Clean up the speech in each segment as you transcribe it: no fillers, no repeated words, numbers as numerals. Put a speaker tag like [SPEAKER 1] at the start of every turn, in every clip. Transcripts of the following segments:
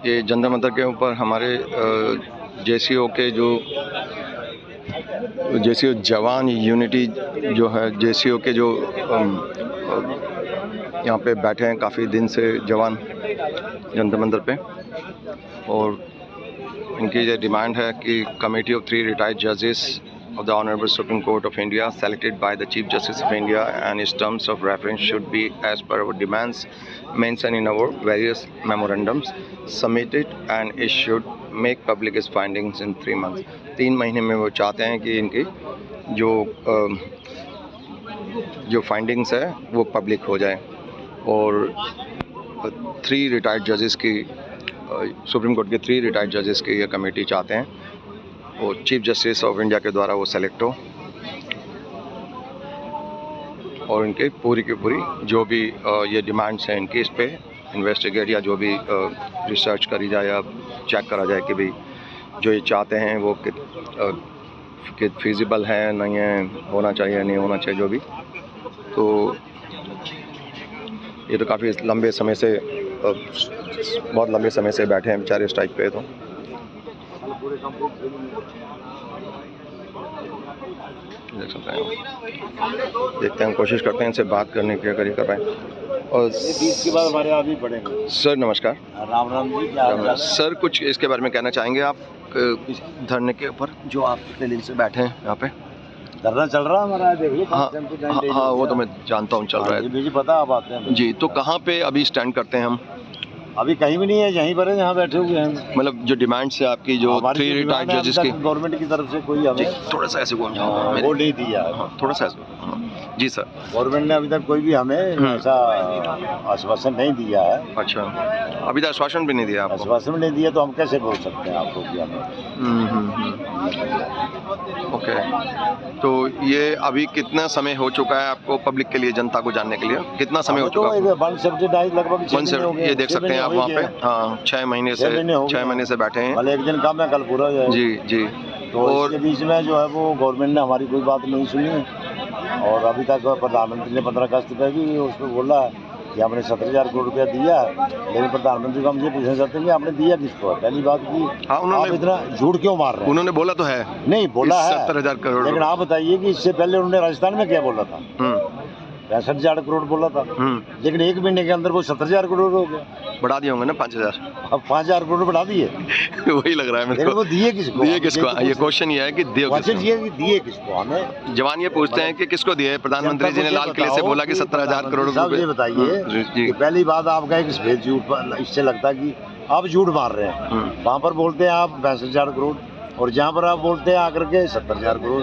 [SPEAKER 1] ये जंतर मंतर के ऊपर हमारे जेसीओ के जो जेसीओ जवान यूनिटी जो है, जेसीओ के जो यहाँ पे बैठे हैं काफ़ी दिन से जवान जंतर मंतर पे, और इनकी ये डिमांड है कि कमेटी ऑफ 3 रिटायर्ड जजेस of the Honorable Supreme Court of India selected by the Chief Justice of India and its terms of reference should be as per our demands mentioned in our various memorandums submitted, and it should make public its findings in 3 months. 3 महीने में वो चाहते हैं कि इनकी जो findings है वो पब्लिक हो जाए, और 3 रिटायर्ड जजेस की सुप्रीम कोर्ट के 3 रिटायर्ड जजेस की ये कमेटी चाहते हैं वो चीफ जस्टिस ऑफ इंडिया के द्वारा वो सेलेक्ट हो, और इनके पूरी की पूरी जो भी ये डिमांड्स हैं इनकी, इस पे इन्वेस्टिगेट या जो भी रिसर्च करी जाए या चेक करा जाए कि भाई जो ये चाहते हैं वो कि फिजिबल है नहीं है, होना चाहिए नहीं होना चाहिए, जो भी। तो ये तो काफ़ी लंबे समय से बहुत लंबे समय से बैठे हैं बेचारे स्ट्राइक पे। तो देख सकते हैं, देखते हैं, कोशिश करते हैं इनसे बात करने की अगर ये कर पाएँ। और
[SPEAKER 2] 20 के बाद हमारे आदमी पड़ेंगे।
[SPEAKER 1] सर नमस्कार।
[SPEAKER 2] राम राम जी। क्या
[SPEAKER 1] सर कुछ इसके बारे में कहना चाहेंगे आप धरने के ऊपर जो आप कितने दिन से बैठे हैं यहाँ पे?
[SPEAKER 2] धरना चल रहा है हमारा, देखिए।
[SPEAKER 1] हाँ वो तो मैं जानता हूँ चल रहा है
[SPEAKER 2] मुझे पता, आप आते हैं
[SPEAKER 1] जी। तो कहाँ पे अभी स्टैंड करते हैं हम?
[SPEAKER 2] अभी कहीं भी नहीं है, यहीं पर है जहाँ बैठे हुए हैं।
[SPEAKER 1] मतलब जो डिमांड्स है आपकी जो 3 रिटायर्ड जजेस की
[SPEAKER 2] गवर्नमेंट की तरफ से कोई हमें
[SPEAKER 1] थोड़ा सा ऐसे वो
[SPEAKER 2] नहीं दिया।
[SPEAKER 1] थोड़ा सा ऐसे जी सर।
[SPEAKER 2] गवर्नमेंट ने अभी तक कोई भी हमें ऐसा आश्वासन नहीं दिया है।
[SPEAKER 1] अच्छा, अभी तक आश्वासन भी नहीं दिया आपको?
[SPEAKER 2] आश्वासन नहीं दिया तो हम कैसे बोल सकते हैं आपको कि हमें।
[SPEAKER 1] ओके, तो ये अभी कितना समय हो चुका है आपको पब्लिक के लिए, जनता को जानने के लिए कितना समय हो चुका है?
[SPEAKER 2] लगभग
[SPEAKER 1] 1 ये देख सकते हैं आप वहाँ पे। हाँ 6 महीने से बैठे हैं।
[SPEAKER 2] एक दिन काम है, कल पूरा हो जाएगा।
[SPEAKER 1] जी जी।
[SPEAKER 2] तो और इसके बीच में जो है वो गवर्नमेंट ने हमारी कोई बात नहीं सुनी, और अभी तक प्रधानमंत्री ने 15 अगस्त पे भी उसमें बोला कि आपने 17,000 करोड़ रुपया दिया, लेकिन प्रधानमंत्री को हम ये पूछना चाहते हैं कि आपने दिया किसको? पहली बात की आप इतना झूठ क्यों मार रहे हैं?
[SPEAKER 1] उन्होंने बोला तो है,
[SPEAKER 2] नहीं बोला है
[SPEAKER 1] 17,000 करोड़,
[SPEAKER 2] लेकिन आप बताइए कि इससे पहले उन्होंने राजस्थान में क्या बोला था? 65,000 करोड़ बोला था, लेकिन 1 महीने के अंदर वो 70,000 करोड़ हो गया।
[SPEAKER 1] बढ़ा दिए होंगे ना 5,000?
[SPEAKER 2] अब 5,000 करोड़ बढ़ा दिए।
[SPEAKER 1] वही लग रहा है मेरे को।
[SPEAKER 2] वो दिए किसको?
[SPEAKER 1] ये क्वेश्चन ये है कि
[SPEAKER 2] दिए किसको? हमें
[SPEAKER 1] जवान ये पूछते हैं कि किसको दिए? प्रधानमंत्री जी ने लाल किले से बोला कि 17,000 करोड़ रुपए।
[SPEAKER 2] ये बताइए कि पहली बात आपका एक सफेद झूठ, इससे लगता है कि आप झूठ मार रहे हैं। वहाँ पर बोलते हैं आप 65,000 करोड़, और जहाँ पर आप बोलते हैं आकर के 70,000 करोड़,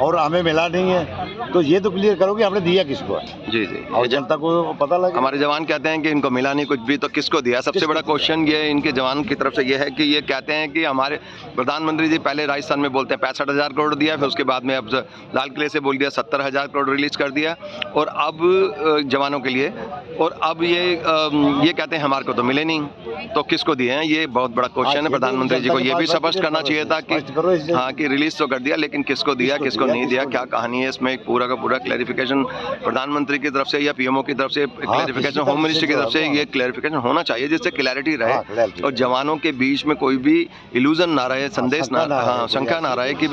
[SPEAKER 2] और हमें मिला नहीं है। तो ये तो क्लियर करो कि आपने दिया किसको है।
[SPEAKER 1] जी जी,
[SPEAKER 2] और जनता को पता लगे।
[SPEAKER 1] हमारे जवान कहते हैं कि इनको मिला नहीं कुछ भी, तो किसको दिया? सबसे बड़ा क्वेश्चन ये इनके जवान की तरफ से ये है कि ये कहते हैं कि हमारे प्रधानमंत्री जी पहले राजस्थान में बोलते हैं 65,000 करोड़ दिया, फिर उसके बाद में अब लाल किले से बोल दिया 70,000 करोड़ रिलीज कर दिया, और अब जवानों के लिए, और अब ये कहते हैं हमारे को तो मिले नहीं, तो किसको दिए हैं? ये बहुत बड़ा क्वेश्चन है। प्रधानमंत्री जी को ये भी स्पष्ट करना चाहिए था कि हाँ कि रिलीज तो कर दिया, लेकिन किसको दिया किसको नहीं दिया, क्या कहानी है इसमें, एक पूरा का पूरा क्लैरिफिकेशन प्रधानमंत्री की तरफ से या पीएमओ की तरफ से क्लैरिफिकेशन, होम मिनिस्ट्री की तरफ से ये क्लैरिफिकेशन होना चाहिए जिससे क्लैरिटी रहे, और जवानों के बीच में कोई भी इल्यूजन ना रहे, संदेश ना, हाँ शंका ना रहे कि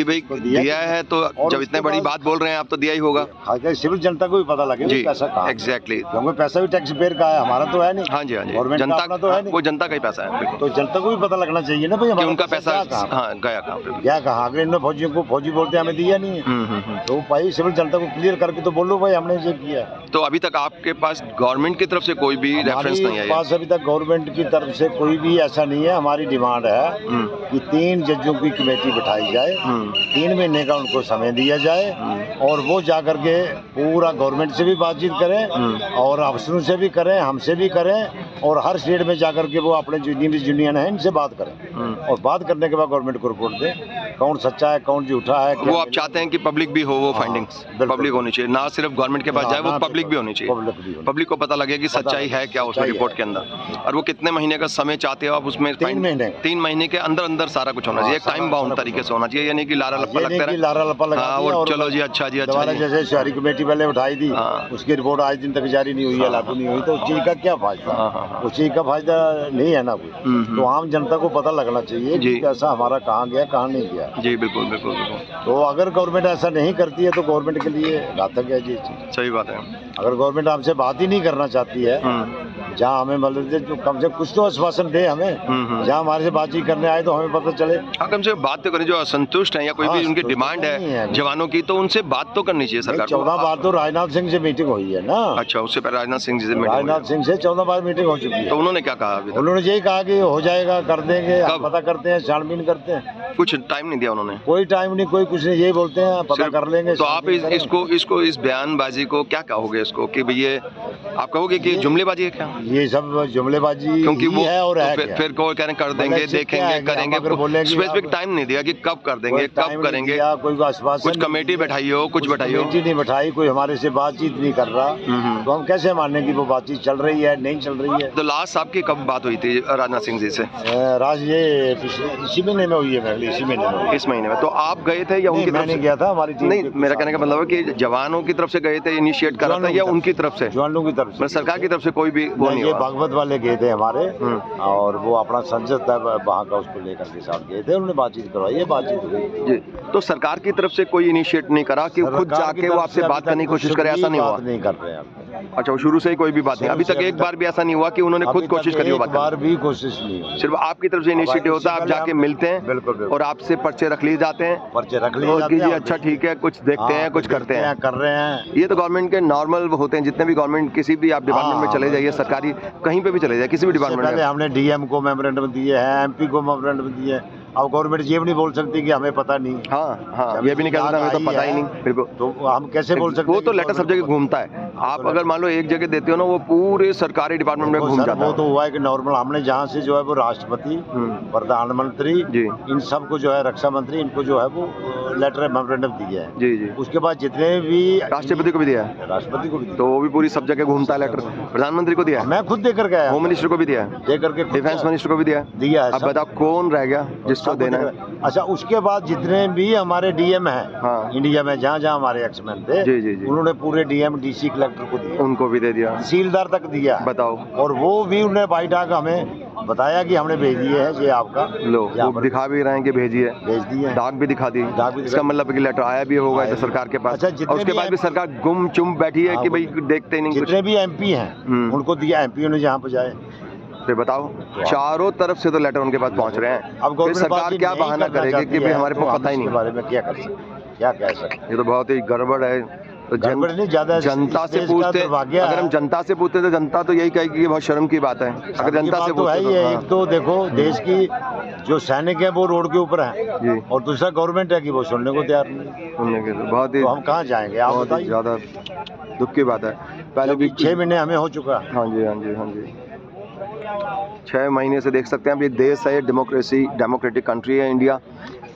[SPEAKER 1] भाई दिया है तो जब इतने बड़ी बात बोल रहे हैं आप तो दिया ही होगा।
[SPEAKER 2] सिविल जनता को भी पता लगे
[SPEAKER 1] जी,
[SPEAKER 2] पैसा
[SPEAKER 1] एग्जैक्टली,
[SPEAKER 2] क्योंकि पैसा भी टैक्स पेयर का है, हमारा तो है नहीं।
[SPEAKER 1] हाँ जी हाँ जी,
[SPEAKER 2] जनता तो है नहीं,
[SPEAKER 1] वो जनता का ही पैसा है,
[SPEAKER 2] तो जनता को भी पता लगना चाहिए ना भाई
[SPEAKER 1] उनका पैसा हाँ गया कहाँ पे,
[SPEAKER 2] क्या कहा? अगर इन्होंने फौजियों को फौजी बोलते हैं हमें दिया नहीं है, तो भाई सिविल जनता को क्लियर करके तो बोलो भाई हमने ये किया।
[SPEAKER 1] तो अभी तक आपके पास गवर्नमेंट की तरफ से कोई भी रेफरेंस नहीं है?
[SPEAKER 2] पास अभी तक गवर्नमेंट की तरफ से कोई भी ऐसा नहीं है। हमारी डिमांड है कि 3 जजों की कमेटी बिठाई जाए, 3 महीने का उनको समय दिया जाए, और वो जाकर के पूरा गवर्नमेंट से भी बातचीत करें और अफसरों से भी करें, हमसे भी करें, और हर स्टेट में जाकर के वो अपने जो यूनियन है इनसे बात करें, और बात करने के बाद गवर्नमेंट को रिपोर्ट दें। कौन सच्चा है कौन झूठा है,
[SPEAKER 1] वो आप चाहते हैं कि पब्लिक भी हो, वो फाइंडिंग्स
[SPEAKER 2] बिल्कुल।
[SPEAKER 1] पब्लिक होनी चाहिए, ना सिर्फ गवर्नमेंट के पास जाए, वो पब्लिक भी होनी चाहिए, पब्लिक को पता लगे कि सच्चाई है क्या उस रिपोर्ट के अंदर। और वो कितने महीने का समय चाहते हो आप उसमें? 3 महीने के अंदर अंदर सारा कुछ होना चाहिए, टाइम बाउंड तरीके से होना चाहिए, यानी कि लारा लप्पा लगता है,
[SPEAKER 2] लारा लप्पा लगा
[SPEAKER 1] हाँ,
[SPEAKER 2] दिया
[SPEAKER 1] और
[SPEAKER 2] और
[SPEAKER 1] चलो जी अच्छा जी अच्छा
[SPEAKER 2] दोबारा
[SPEAKER 1] जी।
[SPEAKER 2] जैसे शहरी कमेटी पहले उठाई थी,
[SPEAKER 1] हाँ।
[SPEAKER 2] उसकी रिपोर्ट आज दिन तक जारी नहीं हुई है, लागू नहीं हुई, तो उस चीज का क्या फायदा?
[SPEAKER 1] हाँ, हाँ, हाँ।
[SPEAKER 2] उस चीज का फायदा नहीं है ना कोई। तो आम जनता को पता लगना चाहिए कि पैसा हमारा कहाँ गया कहाँ नहीं गया।
[SPEAKER 1] जी बिल्कुल बिल्कुल बिल्कुल।
[SPEAKER 2] तो अगर गवर्नमेंट ऐसा नहीं करती है तो गवर्नमेंट के लिए घातक है ये चीज।
[SPEAKER 1] सही बात है।
[SPEAKER 2] अगर गवर्नमेंट हमसे बात ही नहीं करना चाहती है, जहाँ हमें मतलब जो कम से कम कुछ तो आश्वासन दे हमें, जहाँ हमारे से बातचीत करने आए तो हमें पता चले।
[SPEAKER 1] हाँ, कम से बात तो करें, जो असंतुष्ट है या कोई भी उनकी डिमांड है जवानों की, तो उनसे बात तो करनी चाहिए सरकार को।
[SPEAKER 2] 14 बार तो राजनाथ सिंह से मीटिंग हुई है ना।
[SPEAKER 1] अच्छा, उससे पहले राजनाथ सिंह जी से मीटिंग हुई।
[SPEAKER 2] राजनाथ सिंह से 14 बार मीटिंग हो चुकी है।
[SPEAKER 1] तो उन्होंने क्या कहा अभी तक?
[SPEAKER 2] उन्होंने यही कहा कि हो जाएगा, कर देंगे, हम
[SPEAKER 1] कब?
[SPEAKER 2] पता करते हैं, छानबीन करते हैं।
[SPEAKER 1] कुछ टाइम नहीं दिया उन्होंने?
[SPEAKER 2] कोई टाइम नहीं, कोई कुछ नहीं, यही बोलते हैं पता कर लेंगे।
[SPEAKER 1] तो आप इसको इस बयानबाजी को क्या कहोगे इसको, कि भैया आप कहोगे कि जुमलेबाजी है क्या?
[SPEAKER 2] ये सब जुमलेबाजी
[SPEAKER 1] क्योंकि वो
[SPEAKER 2] है और है
[SPEAKER 1] फिर कोई कह रहे कर देंगे, देखेंगे, करेंगे, स्पेसिफिक टाइम नहीं दिया कि कब कर देंगे, कब करेंगे,
[SPEAKER 2] कोई आश्वासन,
[SPEAKER 1] कुछ कमेटी बैठाई हो, कुछ बैठाई हो?
[SPEAKER 2] कमेटी नहीं बैठाई, कोई हमारे से बातचीत नहीं कर रहा, तो हम कैसे माने कि वो बातचीत चल रही है नहीं चल रही है?
[SPEAKER 1] तो लास्ट आपकी कब बात हुई थी राजनाथ सिंह जी से?
[SPEAKER 2] ये इसी महीने में हुई है, इसी महीने में।
[SPEAKER 1] इस महीने में? तो आप गए थे या उनकी तरफ से?
[SPEAKER 2] गया था, हमारी टीम।
[SPEAKER 1] नहीं, मेरा कहने का मतलब है कि जवानों की तरफ से गए थे, इनिशिएट करा था, या उनकी तरफ से?
[SPEAKER 2] जवानों की तरफ से।
[SPEAKER 1] सरकार की तरफ से कोई भी वो नहीं
[SPEAKER 2] ये
[SPEAKER 1] हुआ?
[SPEAKER 2] भागवत वाले गए थे हमारे, और वो अपना संसद था वहाँ का, उसको लेकर के साथ गए थे, उन्होंने बातचीत करवाई है, बातचीत हुई जी।
[SPEAKER 1] तो सरकार की तरफ से कोई इनिशिएट नहीं करा कि खुद जाके वो आपसे बात करने की कोशिश करे? ऐसा नहीं हुआ?
[SPEAKER 2] नहीं कर रहे हैं।
[SPEAKER 1] अच्छा, शुरू से ही कोई भी बात नहीं, अभी तक एक बार भी ऐसा नहीं हुआ कि उन्होंने खुद कोशिश करी हो बात करने?
[SPEAKER 2] एक बार भी कोशिश नहीं हुई।
[SPEAKER 1] सिर्फ आपकी तरफ से इनिशिएटिव होता है, आप जाके मिलते हैं?
[SPEAKER 2] बिल्कुल।
[SPEAKER 1] और आपसे पर्चे रख लिए जाते हैं?
[SPEAKER 2] पर्चे रख लिए जाते हैं,
[SPEAKER 1] अच्छा ठीक है, कुछ देखते हैं, कुछ करते हैं,
[SPEAKER 2] कर रहे हैं।
[SPEAKER 1] ये तो गवर्नमेंट के नॉर्मल होते हैं, जितने भी गवर्नमेंट, किसी भी आप डिपार्टमेंट में चले जाइए, सरकारी कहीं पे भी चले जाइए, किसी भी डिपार्टमेंट में।
[SPEAKER 2] पहले हमने डीएम को मेमोरेंडम दिए हैं, एमपी को मेमोरेंडम दिए हैं। अब गवर्नमेंट ये भी नहीं बोल सकती कि हमें पता नहीं।
[SPEAKER 1] हाँ, ये भी नहीं कह सकता हमें तो पता ही नहीं। बिल्कुल,
[SPEAKER 2] तो हम कैसे बोल सकते?
[SPEAKER 1] वो तो लेटर सब जगह घूमता है। आप अगर मान लो एक जगह देते हो ना, वो पूरे सरकारी डिपार्टमेंट में घूम जाता है।
[SPEAKER 2] वो तो हुआ है कि नॉर्मल हमने जहाँ से जो है वो राष्ट्रपति, प्रधानमंत्री, इन सबको जो है, रक्षा मंत्री, इनको जो है वो लेटर मेमोरेंडम दिया है जी। उसके बाद जितने भी
[SPEAKER 1] राष्ट्रपति को भी दिया है,
[SPEAKER 2] राष्ट्रपति को भी,
[SPEAKER 1] तो वो भी पूरी सब जगह घूमता है लेटर। प्रधानमंत्री को दिया है,
[SPEAKER 2] मैं खुद दे करके आया,
[SPEAKER 1] होम मिनिस्टर को भी दिया है,
[SPEAKER 2] दे करके,
[SPEAKER 1] डिफेंस मिनिस्टर को भी दिया है। अब बताओ कौन रह गया जिसको देना है?
[SPEAKER 2] अच्छा, उसके बाद जितने भी हमारे डीएम हैं इंडिया में, जहाँ जहाँ हमारे एक्समैन थे, जी, उन्होंने पूरे डीएम, डीसी, कलेक्टर को दिया,
[SPEAKER 1] उनको भी दे दिया,
[SPEAKER 2] तहसीलदार तक दिया। बताओ, और वो भी उन्होंने बाई डाक हमें बताया कि हमने भेज दिए है, ये आपका
[SPEAKER 1] लो, वो दिखा भी रहे हैं कि भेजिए, भेज दिए, डाक भी दिखा दी, इसका मतलब कि लेटर आया भी होगा तो सरकार के पास। अच्छा, और उसके बाद भी सरकार गुम चुम बैठी है कि भाई देखते नहीं।
[SPEAKER 2] जितने भी एमपी हैं उनको दिया, एमपी ने जहाँ पे जाए।
[SPEAKER 1] फिर बताओ, चारों तरफ से तो लेटर उनके पास पहुंच रहे हैं। अब सरकार क्या बहाना करेगी कि भाई हमारे को पता ही नहीं?
[SPEAKER 2] बारे में क्या कर सकते, क्या कह सकते?
[SPEAKER 1] ये तो बहुत ही गड़बड़ है। तो जनता से पूछते, अगर हम जनता से पूछते तो जनता तो यही कहेगी कि बहुत शर्म की बात है। अगर जनता से पूछते तो
[SPEAKER 2] एक तो देखो, देश की जो सैनिक है वो रोड के ऊपर है, और दूसरा गवर्नमेंट है कि वो सुनने को तैयार नहीं।
[SPEAKER 1] सुनने के बहुत ही,
[SPEAKER 2] हम कहाँ जाएंगे? आप बताइए।
[SPEAKER 1] ज्यादा दुख की बात है। पहले भी
[SPEAKER 2] 6 महीने हमें हो चुका।
[SPEAKER 1] हाँ जी, हाँ जी, हाँ जी, 6 महीने से देख सकते हैं। अब ये देश है, डेमोक्रेटिक कंट्री है इंडिया,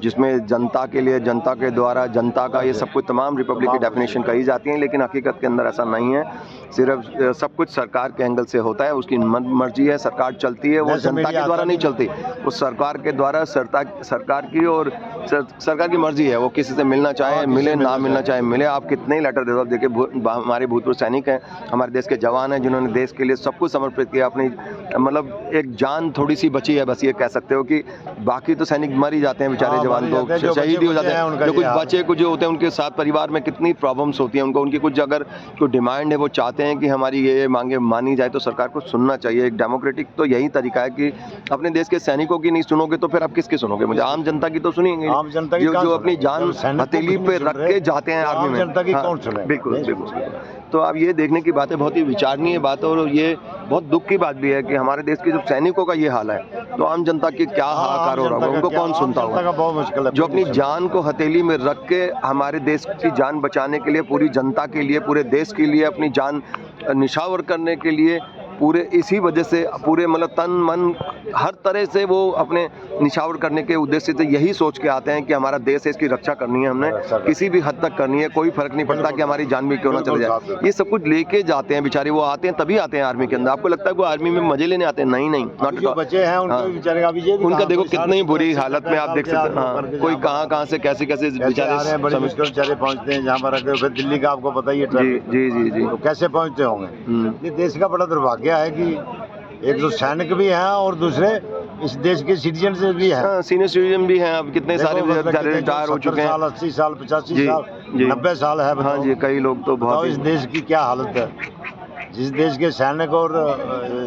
[SPEAKER 1] जिसमें जनता के लिए, जनता के द्वारा, जनता का ये सब कुछ, तमाम रिपब्लिक की डेफिनेशन कही जाती है, लेकिन हकीकत के अंदर ऐसा नहीं है। सिर्फ सब कुछ सरकार के एंगल से होता है, उसकी मर्जी है, सरकार चलती है, वो जनता के द्वारा नहीं चलती, वो सरकार के द्वारा, सरकार की और सरकार की मर्जी है। वो किसी से मिलना चाहे मिले, ना मिलना चाहे मिले। आप कितने लेटर दे दो। अब देखिए, हमारे भूतपूर्व सैनिक हैं, हमारे देश के जवान हैं, जिन्होंने देश के लिए सब कुछ समर्पित किया, अपनी मतलब एक जान थोड़ी सी बची है, बस ये कह सकते हो कि बाकी तो सैनिक मर ही जाते हैं बेचारे, जवान तो शहीद ही हो जाते हैं। जो कुछ बचे कुछ जो होते हैं, उनके साथ परिवार में कितनी प्रॉब्लम्स होती हैं उनको। उनकी कुछ अगर कोई डिमांड है, वो चाहते हैं कि हमारी ये मांगे मानी जाए, तो सरकार को सुनना चाहिए। एक डेमोक्रेटिक तो यही तरीका है कि अपने देश के सैनिकों की नहीं सुनोगे तो फिर आप किसकी सुनोगे? मुझे आम जनता की तो सुनिएंगे, आम जनता की जो अपनी जान हथेली पे रख के जाते हैं आर्मी में, जनता की कौन सुने? बिल्कुल बिल्कुल। तो अब ये देखने की बात है, बहुत ही विचारणीय बात है, और ये बहुत दुख की बात भी है कि हमारे देश के जो सैनिकों का ये हाल है, तो आम जनता की क्या हाहाकार हो रहा होगा, उनको कौन सुनता होगा? बहुत मुश्किल है। जो अपनी जान को हथेली में रख के हमारे देश की जान बचाने के लिए, पूरी जनता के लिए, पूरे देश के लिए अपनी जान निछावर करने के लिए पूरे इसी वजह से पूरे मतलब तन मन हर तरह से वो अपने निछावर करने के उद्देश्य से यही सोच के आते हैं कि हमारा देश है, इसकी रक्षा करनी है, हमने किसी भी हद तक करनी है, कोई फर्क नहीं पड़ता कि हमारी जान भी क्यों ना चले जाए। ये सब कुछ लेके जाते हैं बेचारे, वो आते हैं तभी आते हैं आर्मी के अंदर। आपको लगता है वो आर्मी में मजे लेने आते हैं? नहीं नहीं, नॉट
[SPEAKER 2] जो बच्चे हैं
[SPEAKER 1] उनका देखो कितनी बुरी हालत में आप देख सकते हैं। हाँ, कोई कहाँ से कैसे बेचारे
[SPEAKER 2] पहुंचते हैं जहाँ पर फिर दिल्ली का आपको पता ही है।
[SPEAKER 1] जी जी जी,
[SPEAKER 2] तो कैसे पहुंचते होंगे। ये देश का बड़ा दुर्भाग्य है कि एक तो सैनिक भी हैं और दूसरे इस देश के सिटीजन भी हैं,
[SPEAKER 1] सीनियर सिटीजन भी हैं। अब कितने सारे रिटायर हो चुके हैं,
[SPEAKER 2] 80 साल 85 साल 90 साल है।
[SPEAKER 1] हाँ जी, कई लोग तो बहुत।
[SPEAKER 2] इस देश की क्या हालत है। जिस देश के सैनिक और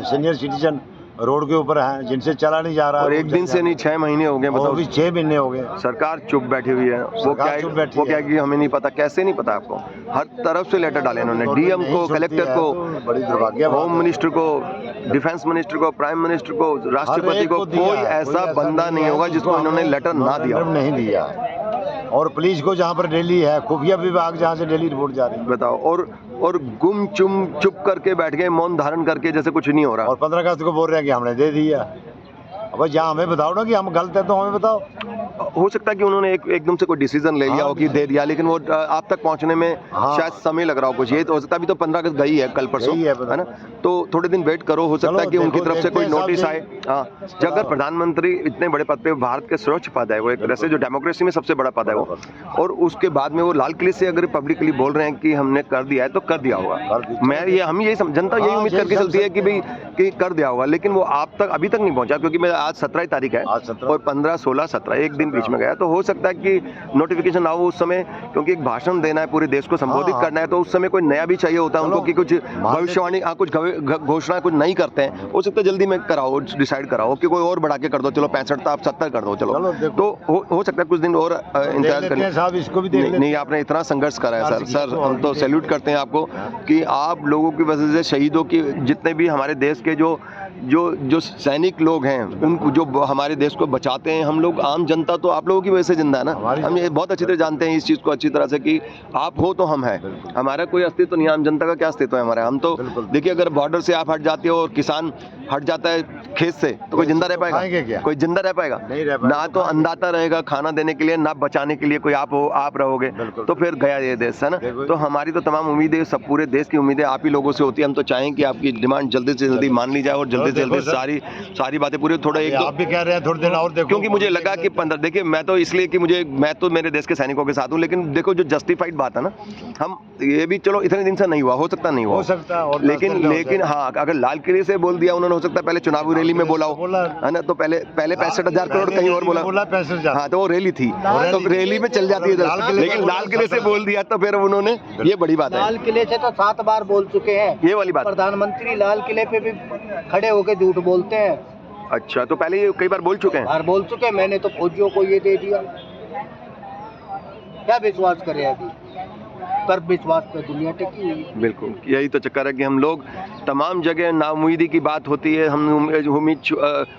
[SPEAKER 2] सीनियर सिटीजन रोड के ऊपर हैं, जिनसे चला नहीं जा रहा,
[SPEAKER 1] और एक दिन से नहीं 6 महीने हो गए, बताओ।
[SPEAKER 2] 6 महीने हो गए,
[SPEAKER 1] सरकार चुप बैठी हुई है। वो क्या कि हमें नहीं पता, कैसे नहीं पता आपको? हर तरफ से लेटर डाले इन्होंने, डीएम को, कलेक्टर को,
[SPEAKER 2] बड़ी दुर्भाग्य,
[SPEAKER 1] होम मिनिस्टर को, डिफेंस मिनिस्टर को, प्राइम मिनिस्टर को, राष्ट्रपति को। कोई ऐसा बंदा नहीं होगा जिसको इन्होंने लेटर ना दिया,
[SPEAKER 2] नहीं दिया। और पुलिस को जहाँ पर डेली है, खुफिया विभाग जहाँ से डेली रिपोर्ट जा रही है,
[SPEAKER 1] बताओ। और गुम चुप करके बैठ गए, मौन धारण करके, जैसे कुछ नहीं हो रहा।
[SPEAKER 2] और 15 अगस्त को बोल रहे हैं कि हमने दे दिया। अब जहाँ हमें बताओ ना कि हम गलत है, तो हमें बताओ।
[SPEAKER 1] हो सकता है कि उन्होंने एकदम से कोई डिसीजन ले लिया हो कि दे दिया, लेकिन वो आप तक पहुंचने में शायद समय लग रहा हो कुछ। ये तो हो सकता है, अभी तो 15 अगस्त गई है, कल परसों है ना, तो थोड़े दिन वेट करो। हो सकता है कि उनकी तरफ से कोई नोटिस आए। हाँ, अगर प्रधानमंत्री इतने बड़े पद पे, भारत के सर्वोच्च पद है वो, एक तरह से जो डेमोक्रेसी में सबसे बड़ा पद है वो, और उसके बाद में वो लाल किले से अगर पब्लिकली बोल रहे हैं कि हमने कर दिया है, तो कर दिया होगा। हम यही जनता यही उम्मीद करके चलती है कि भाई कि कर दिया होगा, लेकिन वो आप तक अभी तक नहीं पहुंचा। क्योंकि मैं आज 17 तारीख है और 15, 16, 17 एक दिन बीच में गया, तो हो सकता है कि नोटिफिकेशन ना हो उस समय, क्योंकि एक भाषण देना है, पूरे देश को संबोधित करना है, तो उस समय कोई नया भी चाहिए होता है उनको कि कुछ भविष्यवाणी, कुछ घोषणा कुछ नहीं करते हैं। हो सकता है जल्दी में कराओ, डिसाइड कराओ कि कोई और बढ़ा के कर दो, चलो 65 था आप 70 कर दो, चलो। तो हो सकता है कुछ दिन और इंतजार करें।
[SPEAKER 2] इसको भी
[SPEAKER 1] नहीं, आपने इतना संघर्ष करा है सर, हम तो सैल्यूट करते हैं आपको कि आप लोगों की वजह से शहीदों की, जितने भी हमारे देश के जो सैनिक लोग हैं, उनको जो हमारे देश को बचाते हैं, हम लोग आम जनता तो आप लोगों की वजह से जिंदा है ना। हम ये बहुत अच्छी तरह जानते हैं इस चीज़ को अच्छी तरह से कि आप हो तो हम हैं, हमारा कोई अस्तित्व नहीं है। आम जनता का क्या अस्तित्व है हमारा? हम तो देखिए, अगर बॉर्डर से आप हट जाते हो और किसान हट जाता है खेत से, तो कोई जिंदा रह पाएगा? कोई जिंदा रह पाएगा? ना तो अन्नदाता रहेगा खाना देने के लिए, ना बचाने के लिए कोई आप रहोगे, तो फिर गया ये देश, है ना। तो हमारी तो तमाम उम्मीदें, सब पूरे देश की उम्मीदें आप ही लोगों से होती है। हम तो चाहें कि आपकी डिमांड जल्दी से जल्दी मान ली जाए और जल्दी से जल्दी सारी बातें पूरी। थोड़ा एक
[SPEAKER 2] आप भी कह रहे हैं थोड़ी देर और देखो,
[SPEAKER 1] क्योंकि मुझे लगा कि 15, देखिए मैं तो इसलिए कि मैं तो मेरे देश के सैनिकों के साथ हूँ, लेकिन देखो जो जस्टिफाइड बात है ना, हम ये भी चलो इतने दिन से नहीं हुआ, हो सकता नहीं हुआ, लेकिन हाँ, अगर लाल किले से बोल दिया उन्होंने, हो सकता है पहले चुनावी रैली में बोला हो, है ना, तो पहले 65,000 करोड़ कहीं और बोला। हाँ, तो वो रैली थी, तो रैली में चल जाती है, लेकिन लाल किले से बोल दिया तो फिर उन्होंने, ये बड़ी बात है।
[SPEAKER 3] लाल किले से तो 7 बार बोल चुके हैं,
[SPEAKER 1] ये वाली बात।
[SPEAKER 3] प्रधानमंत्री लाल किले पे भी खड़े होकर झूठ बोलते हैं।
[SPEAKER 1] अच्छा, तो पहले ये कई बार बोल चुके हैं?
[SPEAKER 3] बोल चुके हैं, मैंने तो फौजियों को ये दे दिया। क्या विश्वास करें अभी? पर विश्वास पे दुनिया टिकी हुई।
[SPEAKER 1] बिल्कुल, यही तो चक्कर है कि हम लोग तमाम जगह नाउम्मीदी की बात होती है, हम उम्मीद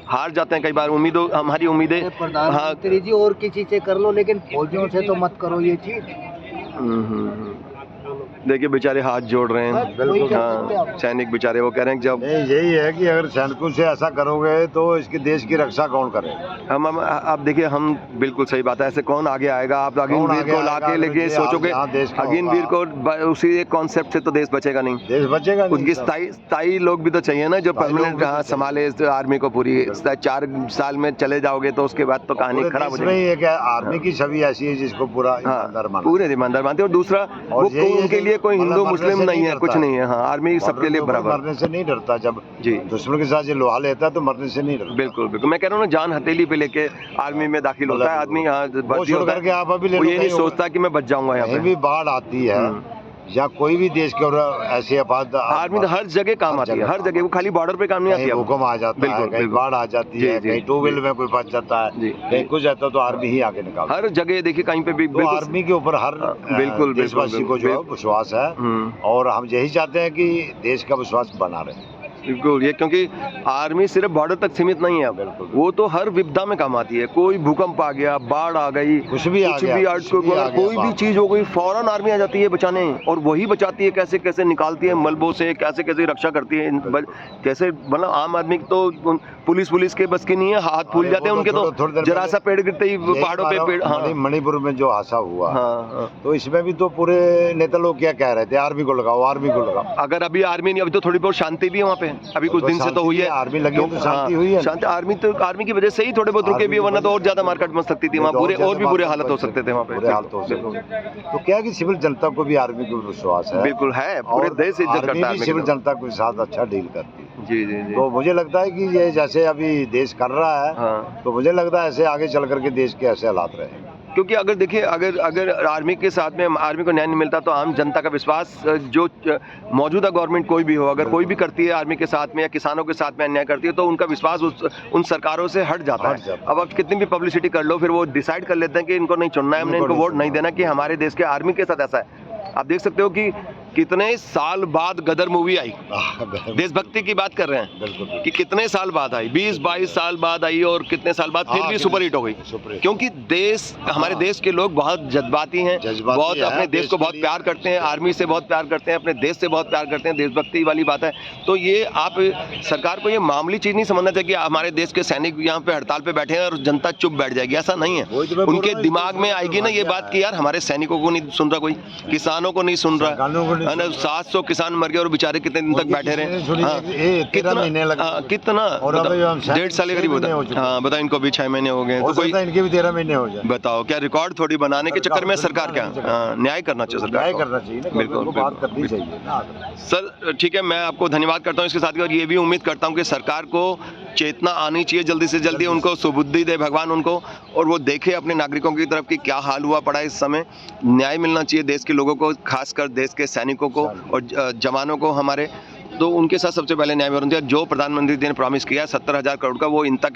[SPEAKER 1] हार जाते हैं कई बार। हमारी उम्मीदें
[SPEAKER 3] प्रधानमंत्री जी और किसी से कर लो, लेकिन फौजियों से तो मत करो ये चीज।
[SPEAKER 1] देखिए बेचारे हाथ जोड़ रहे हैं। हाँ, सैनिक बेचारे वो कह रहे हैं जब
[SPEAKER 2] यही है कि अगर सैनिकों से ऐसा करोगे तो इसके देश की रक्षा कौन करे?
[SPEAKER 1] हम आप देखिए, हम बिल्कुल सही बात है, ऐसे कौन आगे आएगा? आप अग्निवीर को लाके लेके सोचोगे, अग्निवीर को उसी एक कॉन्सेप्ट से तो देश बचेगा नहीं,
[SPEAKER 2] देश बचेगा नहीं।
[SPEAKER 1] उनकी स्थायी लोग भी तो चाहिए ना, जो परमानेंट संभाले आर्मी को पूरी। 4 साल में चले जाओगे तो उसके बाद तो कहानी खराब हो जाएगी।
[SPEAKER 2] आर्मी की छवि ऐसी है जिसको पूरा
[SPEAKER 1] पूरे ईमानदार मानते हैं। और दूसरा, वो उनके लिए कोई हिंदू मुस्लिम नहीं है, कुछ नहीं है। हाँ, आर्मी सबके लिए बराबर।
[SPEAKER 2] मरने से नहीं डरता, जब
[SPEAKER 1] जी
[SPEAKER 2] दुश्मन के साथ ये लोहा लेता है तो मरने से नहीं डरता।
[SPEAKER 1] बिल्कुल बिल्कुल, मैं कह रहा हूँ ना, जान हथेली पे लेके आर्मी में दाखिल होता है आदमी। यहाँ भर्ती होता है,
[SPEAKER 2] आप अभी
[SPEAKER 1] वो ये नहीं सोचता कि मैं बच जाऊंगा। यहाँ
[SPEAKER 2] भी बाढ़ आती है या कोई भी देश के ऐसी आफत,
[SPEAKER 1] आर्मी तो हर जगह काम आती है, हर जगह। वो खाली बॉर्डर पे काम नहीं आती है,
[SPEAKER 2] भूकंप आ जाता है, कहीं बाढ़ आ जाती है, कहीं ट्यूबवेल में कोई फंस जाता है, कहीं कुछ जाता है तो आर्मी ही आके निकालता है।
[SPEAKER 1] हर जगह देखिए, कहीं पे भी
[SPEAKER 2] आर्मी के ऊपर हर देशवासी को जो विश्वास है, और हम यही चाहते हैं कि देश का विश्वास बना रहे।
[SPEAKER 1] बिल्कुल, ये क्योंकि आर्मी सिर्फ बॉर्डर तक सीमित नहीं है,
[SPEAKER 2] बिल्कुल।
[SPEAKER 1] वो तो हर विपदा में काम आती है। कोई भूकंप आ गया, बाढ़ आ गई,
[SPEAKER 2] कुछ भी आ गया,
[SPEAKER 1] कोई भी चीज हो गई, फौरन आर्मी आ जाती है बचाने, और वही बचाती है। कैसे कैसे निकालती है मलबों से, कैसे कैसे रक्षा करती है। कैसे मतलब आम आदमी तो पुलिस के बस की नहीं है, हाथ फूल जाते हैं उनके, तो जरा सा पेड़ गिरते ही पहाड़ों पे पेड़। हाँ,
[SPEAKER 2] मणिपुर में जो हादसा हुआ,
[SPEAKER 1] हाँ,
[SPEAKER 2] तो इसमें भी तो पूरे नेता लोग क्या कह रहे थे, आर्मी को लगाओ, आर्मी को लगाओ।
[SPEAKER 1] अगर अभी आर्मी नहीं, अभी तो थोड़ी बहुत शांति भी है वहाँ पे, अभी कुछ दिन से तो हुई है।
[SPEAKER 2] आर्मी लगी है तो शांति हुई है।
[SPEAKER 1] शांति आर्मी की वजह से ही थोड़े बहुत रुके भी, वरना तो और ज्यादा मारकाट मच सकती थी वहाँ, पूरे और भी बुरे हालत हो सकते थे वहाँ पे।
[SPEAKER 2] बुरे हालत हो सकते। तो क्या कि सिविल जनता को भी आर्मी को विश्वास है,
[SPEAKER 1] बिल्कुल है, पूरे देश इज्जत करता है
[SPEAKER 2] आर्मी सिविल जनता के साथ अच्छा डील करती है।
[SPEAKER 1] जी जी जी।
[SPEAKER 2] तो मुझे लगता है कि ये जैसे अभी देश कर रहा है,
[SPEAKER 1] हाँ,
[SPEAKER 2] तो मुझे लगता है ऐसे आगे चल करके देश के ऐसे हालात रहे।
[SPEAKER 1] क्योंकि अगर देखिए, अगर आर्मी के साथ में आर्मी को न्याय नहीं मिलता तो आम जनता का विश्वास, जो मौजूदा गवर्नमेंट कोई भी हो, अगर कोई भी करती है आर्मी के साथ में या किसानों के साथ में अन्याय करती है, तो उनका विश्वास उन सरकारों से हट जाता है। अब आप कितनी भी पब्लिसिटी कर लो, फिर वो डिसाइड कर लेते हैं कि इनको नहीं चुनना है, हमने इनको वोट नहीं देना, कि हमारे देश के आर्मी के साथ ऐसा है। आप देख सकते हो कि कितने साल बाद गदर मूवी आई, देशभक्ति की बात कर रहे हैं, कि कितने साल बाद आई, 20-22 साल बाद आई, और कितने साल बाद फिर भी सुपर हिट हो गई। क्योंकि हमारे देश के लोग बहुत जज्बाती हैं, बहुत अपने देश को बहुत प्यार करते हैं, आर्मी से बहुत प्यार करते हैं, अपने देश से बहुत प्यार करते हैं, देशभक्ति वाली बात है। तो ये आप सरकार को ये मामूली चीज नहीं समझना चाहिए कि हमारे देश के सैनिक यहाँ पे हड़ताल पे बैठे हैं और जनता चुप बैठ जाएगी, ऐसा नहीं है। उनके दिमाग में आएगी ना ये बात कि यार हमारे सैनिकों को नहीं सुन रहा, कोई किसानों को नहीं सुन रहा, 700 किसान मर गए और बेचारे कितने दिन तक बैठे रहे। कितना 1.5 साल करीब होता है। हाँ बताओ, इनको भी 6 महीने हो गए, तो कोई
[SPEAKER 2] इनके भी 13 महीने हो जाए।
[SPEAKER 1] बताओ, क्या रिकॉर्ड थोड़ी बनाने के चक्कर में सरकार क्या न्याय करना चाहिए, सरकार
[SPEAKER 2] न्याय करना चाहिए,
[SPEAKER 1] बिल्कुल
[SPEAKER 2] बात करनी चाहिए ना
[SPEAKER 1] सर। ठीक है, मैं आपको धन्यवाद करता हूँ इसके साथ, और ये भी उम्मीद करता हूँ कि सरकार को चेतना आनी चाहिए जल्दी से जल्दी, उनको सुबुद्धि दे भगवान उनको, और वो देखे अपने नागरिकों की तरफ कि क्या हाल हुआ पड़ा है इस समय। न्याय मिलना चाहिए देश के लोगों को, खासकर देश के सैनिकों को और जवानों को हमारे, तो उनके साथ सबसे पहले न्याय होना चाहिए। जो प्रधानमंत्री जी ने प्रॉमिस किया 70,000 करोड़ का, वो इन तक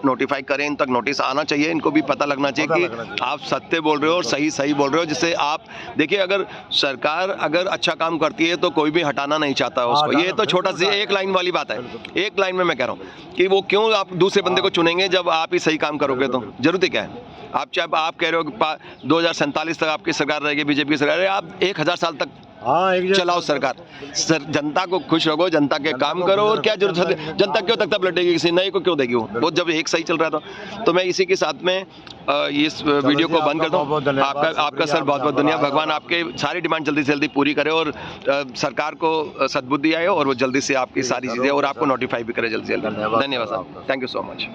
[SPEAKER 1] नोटिफाई करें, इन तक नोटिस आना चाहिए, इनको भी पता लगना चाहिए कि आप सत्य बोल रहे हो और सही बोल रहे हो, जिससे आप देखिए, अगर सरकार अगर अच्छा काम करती है तो कोई भी हटाना नहीं चाहता उसको। ये तो छोटा सी एक लाइन वाली बात है, एक लाइन में मैं कह रहा हूँ कि वो क्यों आप दूसरे बंदे को चुनेंगे जब आप ही सही काम करोगे, तो जरूरत क्या है। आप चाहे आप कह रहे हो 2047 तक आपकी सरकार रहेगी, बीजेपी की सरकार, आप 1000 साल तक चलाओ सरकार, जनता को खुश रखो, जनता के काम करो, और क्या जरूरत है, जनता क्यों तक लटेगी, किसी नए को क्यों देगी वो जब एक सही चल रहा था। तो मैं इसी के साथ में इस वीडियो को बंद करता हूँ। आपका सर बहुत बहुत धन्यवाद। भगवान आपके सारी डिमांड जल्दी से जल्दी पूरी करे, और सरकार को सद्बुद्धि आए और वो जल्दी से आपकी सारी चीज़ें और आपको नोटिफाई भी करे जल्दी से जल्दी। धन्यवाद sir, thank you so much.